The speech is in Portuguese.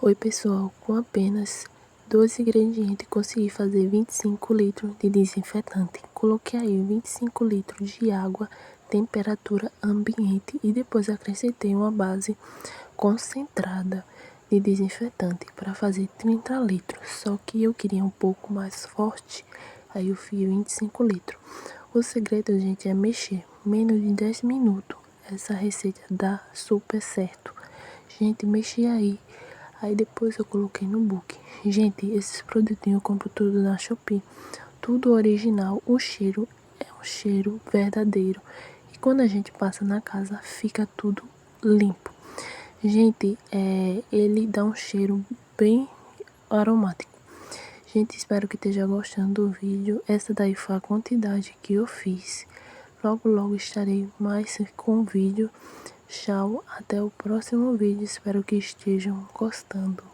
Oi pessoal, com apenas 2 ingredientes consegui fazer 25 litros de desinfetante. Coloquei aí 25 litros de água, temperatura ambiente e depois acrescentei uma base concentrada de desinfetante para fazer 30 litros. Só que eu queria um pouco mais forte, aí eu fiz 25 litros. O segredo, gente, é mexer. Menos de 10 minutos essa receita dá super certo. Gente, mexi aí. Aí depois eu coloquei no book. Gente, esses produtinhos eu compro tudo na Shopee. Tudo original. O cheiro é um cheiro verdadeiro. E quando a gente passa na casa, fica tudo limpo. Gente, ele dá um cheiro bem aromático. Gente, espero que esteja gostando do vídeo. Essa daí foi a quantidade que eu fiz. Logo estarei mais com o vídeo. Tchau, até o próximo vídeo. Espero que estejam gostando.